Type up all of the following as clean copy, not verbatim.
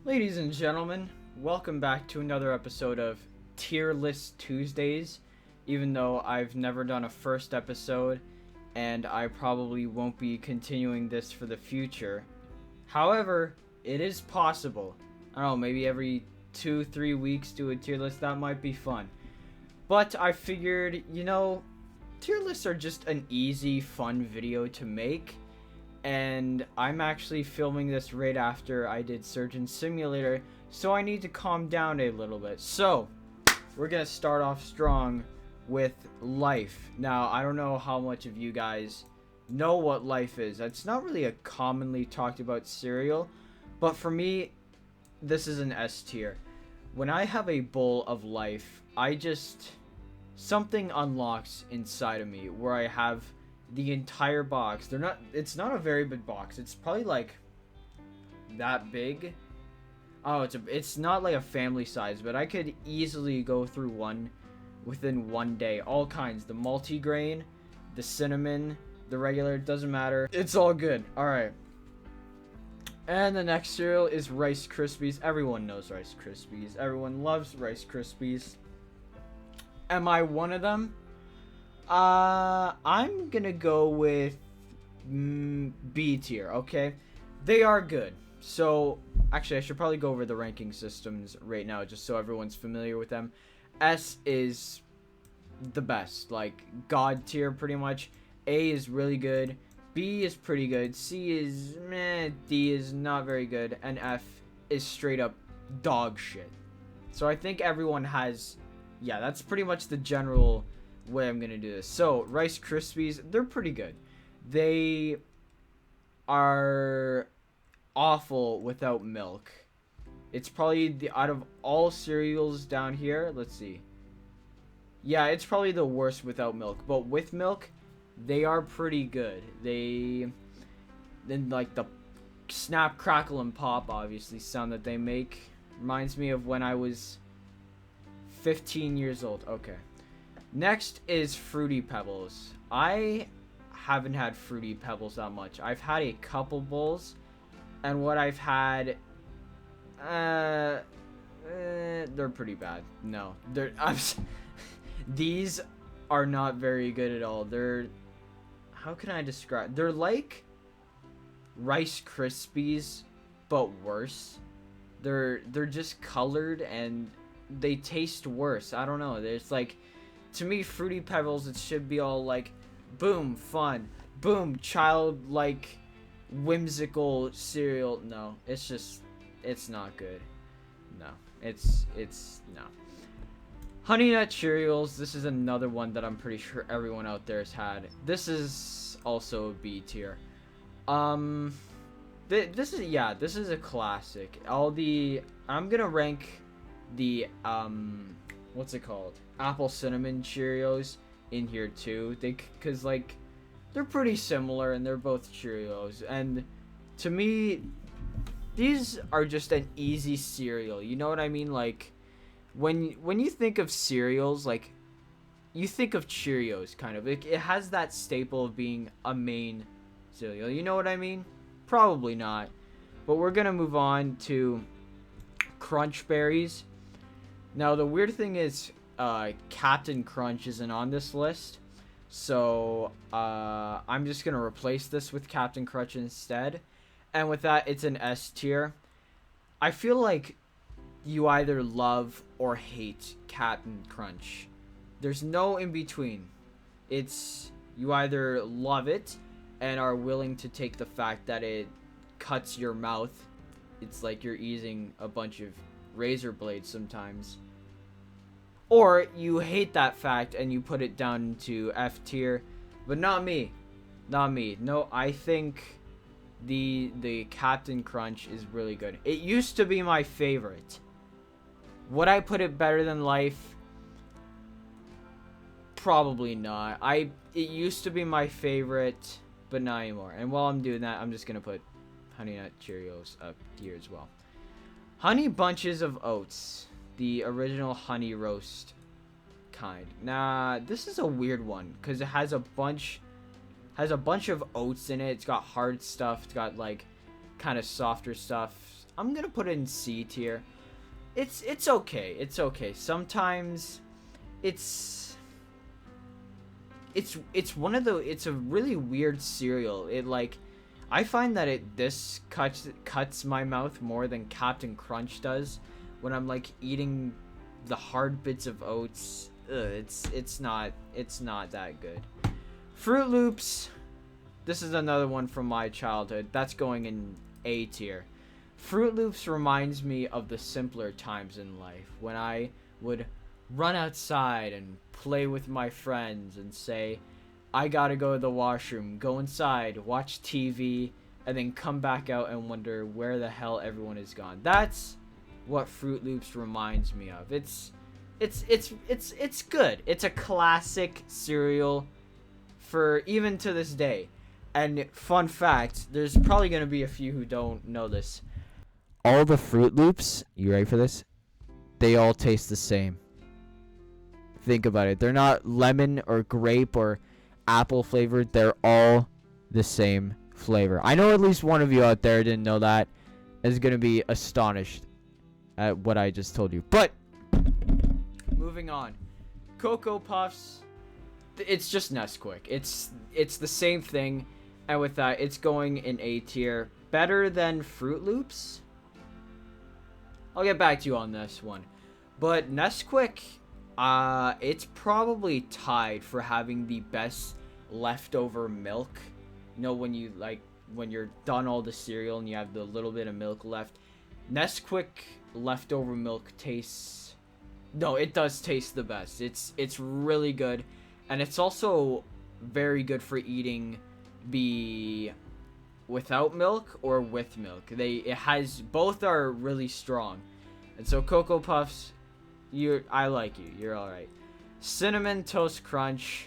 Ladies and gentlemen, welcome back to another episode of Tier List Tuesdays. Even though I've never done a first episode, and I probably won't be continuing this for the future. However, it is possible. I don't know, maybe every 2-3 weeks do a tier list. That might be fun. But I figured, tier lists are just an easy, fun video to make. And I'm actually filming this right after I did Surgeon Simulator, so I need to calm down a little bit. So, we're gonna start off strong with Life. Now, I don't know how much of you guys know what Life is. It's not really a commonly talked about cereal, but for me, this is an S tier. When I have a bowl of Life, something unlocks inside of me where I have the entire box. It's not a very big box. It's probably like that big. Oh, it's not like a family size, but I could easily go through one within one day. All kinds, the multigrain, the cinnamon, the regular, it doesn't matter. It's all good. All right. And the next cereal is Rice Krispies. Everyone knows Rice Krispies. Everyone loves Rice Krispies. Am I one of them? I'm gonna go with B tier, okay? They are good. So, actually, I should probably go over the ranking systems right now, just so everyone's familiar with them. S is the best, like, God tier, pretty much. A is really good. B is pretty good. C is meh. D is not very good. And F is straight up dog shit. So, I think everyone has... Yeah, that's pretty much the general way I'm gonna do this. So, Rice Krispies, they're pretty good. They are awful without milk. It's probably out of all cereals down here, let's see. Yeah, it's probably the worst without milk, but with milk, they are pretty good. Then like the snap, crackle, and pop, obviously, sound that they make reminds me of when I was 15 years old. Okay. Next is Fruity Pebbles. I haven't had Fruity Pebbles that much. I've had a couple bowls, and what I've had, they're pretty bad. No, these are not very good at all. How can I describe? They're like Rice Krispies, but worse. They're just colored and they taste worse. I don't know. There's like, to me, Fruity Pebbles, it should be all like, boom, fun, boom, childlike, whimsical cereal. No, it's not good. No, it's no. Honey Nut Cheerios, this is another one that I'm pretty sure everyone out there has had. This is also a B tier. This is a classic. I'm gonna rank the what's it called, apple cinnamon Cheerios in here too, because like they're pretty similar and they're both Cheerios, and to me these are just an easy cereal, you know what I mean? Like when you think of cereals, like you think of Cheerios, kind of. It has that staple of being a main cereal, you know what I mean? Probably not, but we're gonna move on to Crunch Berries. Now, the weird thing is, Captain Crunch isn't on this list, so I'm just going to replace this with Captain Crunch instead, and with that, it's an S tier. I feel like you either love or hate Captain Crunch. There's no in-between. You either love it and are willing to take the fact that it cuts your mouth. It's like you're eating a bunch of razor blades sometimes, or you hate that fact and you put it down to F tier. But not me. No, I think the Captain Crunch is really good. It used to be my favorite. Would I put it better than Life? Probably not. It used to be my favorite, but not anymore. And while I'm doing that, I'm just gonna put Honey Nut Cheerios up here as well. Honey Bunches of Oats, the original honey roast kind. Nah, this is a weird one because it has a bunch of oats in it. It's got hard stuff. It's got like kind of softer stuff. I'm gonna put it in C tier. It's okay. It's okay. Sometimes it's one of the it's a really weird cereal. It like I find that this cuts my mouth more than Captain Crunch does when I'm like eating the hard bits of oats. It's not that good. Fruit Loops. This is another one from my childhood. That's going in A tier. Fruit Loops reminds me of the simpler times in life when I would run outside and play with my friends and say, I gotta go to the washroom, go inside, watch TV, and then come back out and wonder where the hell everyone is gone. That's what Fruit Loops reminds me of. It's good. It's a classic cereal for even to this day. And fun fact, there's probably going to be a few who don't know this. All the Fruit Loops, you ready for this? They all taste the same. Think about it. They're not lemon or grape or apple flavored. They're all the same flavor. I know at least one of you out there didn't know that, is going to be astonished at what I just told you. But moving on. Cocoa Puffs. It's just Nesquik. It's the same thing. And with that, it's going in A tier. Better than Fruit Loops? I'll get back to you on this one. But Nesquik, it's probably tied for having the best leftover milk. You know, when you're done all the cereal and you have the little bit of milk left. Nesquik leftover milk tastes... No, it does taste the best. It's really good. And it's also very good for eating without milk or with milk. It has both are really strong. And so Cocoa Puffs, I like you. You're all right. Cinnamon Toast Crunch.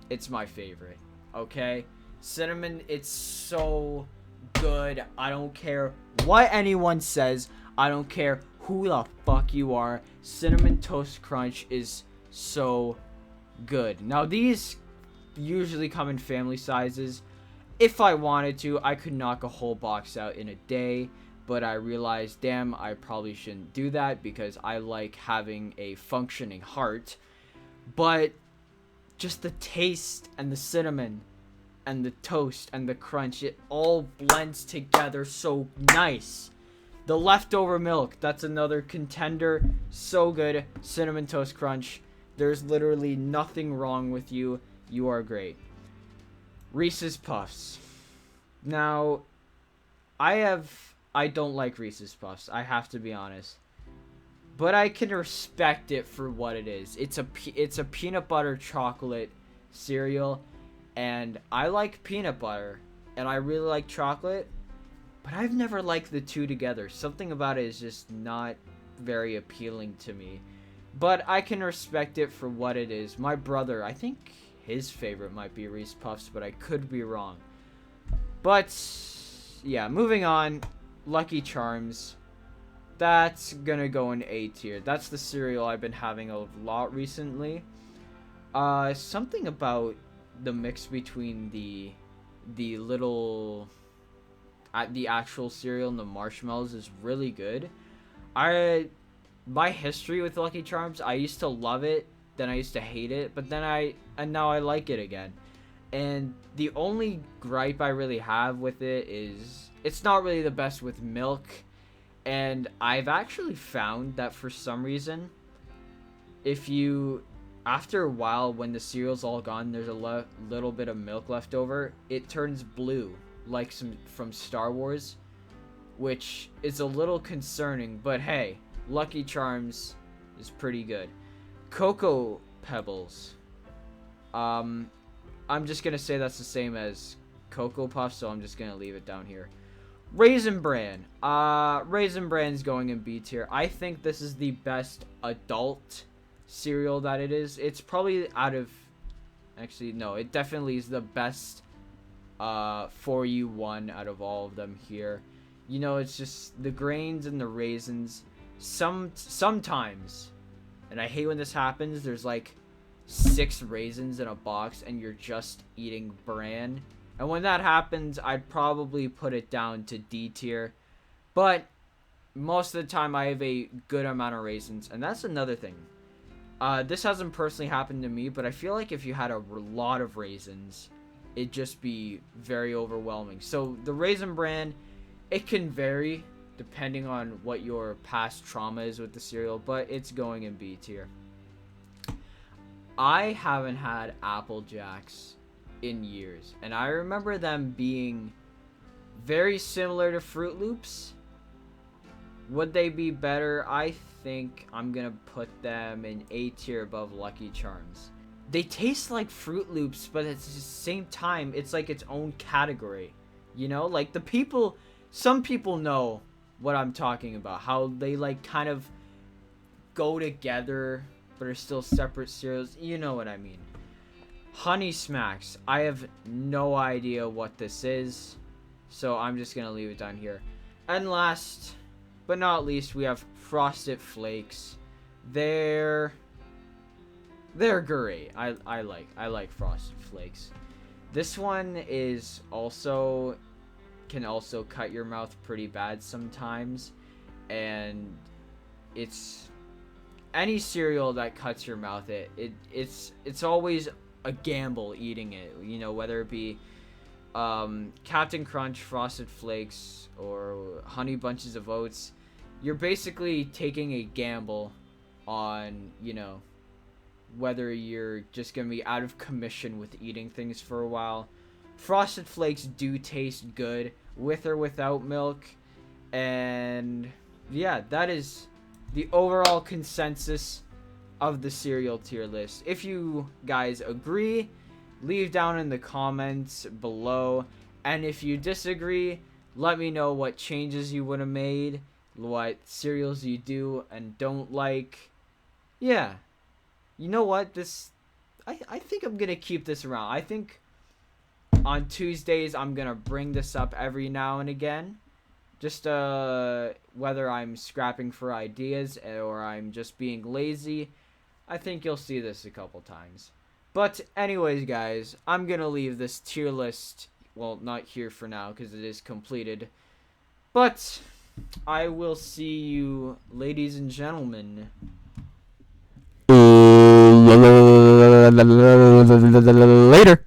It's my favorite. Okay? Cinnamon, it's so good. I don't care what anyone says. I don't care who the fuck you are. Cinnamon Toast Crunch is so good. Now these usually come in family sizes. If I wanted to, I could knock a whole box out in a day, but I realized, damn, I probably shouldn't do that because I like having a functioning heart. But just the taste and the cinnamon and the toast and the crunch, it all blends together so nice. The leftover milk, that's another contender. So good. Cinnamon Toast Crunch. There's literally nothing wrong with you. You are great. Reese's Puffs. Now, I don't like Reese's Puffs. I have to be honest. But I can respect it for what it is. It's a peanut butter chocolate cereal. And I like peanut butter. And I really like chocolate. But I've never liked the two together. Something about it is just not very appealing to me. But I can respect it for what it is. My brother, I think his favorite might be Reese's Puffs, but I could be wrong. But, yeah, moving on. Lucky Charms. That's gonna go in A tier. That's the cereal I've been having a lot recently. Something about the mix between the actual cereal and the marshmallows is really good. My history with Lucky Charms, I used to love it, then I used to hate it, but now I like it again. And the only gripe I really have with it is it's not really the best with milk. And I've actually found that for some reason, after a while when the cereal's all gone, there's a little bit of milk left over, it turns blue, like from Star Wars, which is a little concerning, but hey, Lucky Charms is pretty good. Cocoa Pebbles. I'm just gonna say that's the same as Cocoa Puffs, so I'm just gonna leave it down here. Raisin Bran. Raisin Bran's going in B tier. I think this is the best adult cereal that it is. It's probably actually, no, it definitely is the best for you one out of all of them here. You know, it's just the grains and the raisins. Sometimes, and I hate when this happens, there's like 6 raisins in a box and you're just eating bran. And when that happens, I'd probably put it down to D tier. But most of the time, I have a good amount of raisins. And that's another thing. This hasn't personally happened to me, but I feel like if you had a lot of raisins, it'd just be very overwhelming. So the Raisin Bran, it can vary depending on what your past trauma is with the cereal, but it's going in B tier. I haven't had Apple Jacks in years, and I remember them being very similar to Fruit Loops. Would they be better? I think I'm gonna put them in A tier above Lucky Charms. They taste like Fruit Loops, but at the same time, it's like its own category. You know, like some people know what I'm talking about. How they like kind of go together, but are still separate cereals. You know what I mean. Honey Smacks. I have no idea what this is, so I'm just gonna leave it down here. And last but not least, we have Frosted Flakes. They're great. I like Frosted Flakes. This one is also can also cut your mouth pretty bad sometimes, and it's any cereal that cuts your mouth. It's always a gamble eating it. You know, whether it be Captain Crunch, Frosted Flakes, or Honey Bunches of Oats. You're basically taking a gamble on, you know, whether you're just going to be out of commission with eating things for a while. Frosted Flakes do taste good with or without milk. And yeah, that is the overall consensus of the cereal tier list. If you guys agree, leave down in the comments below. And if you disagree, let me know what changes you would have made, what cereals you do and don't like. Yeah. You know what? I think I'm going to keep this around. I think on Tuesdays I'm going to bring this up every now and again. Just whether I'm scrapping for ideas or I'm just being lazy, I think you'll see this a couple times. But anyways, guys, I'm going to leave this tier list, well, not here for now because it is completed. But I will see you, ladies and gentlemen, later.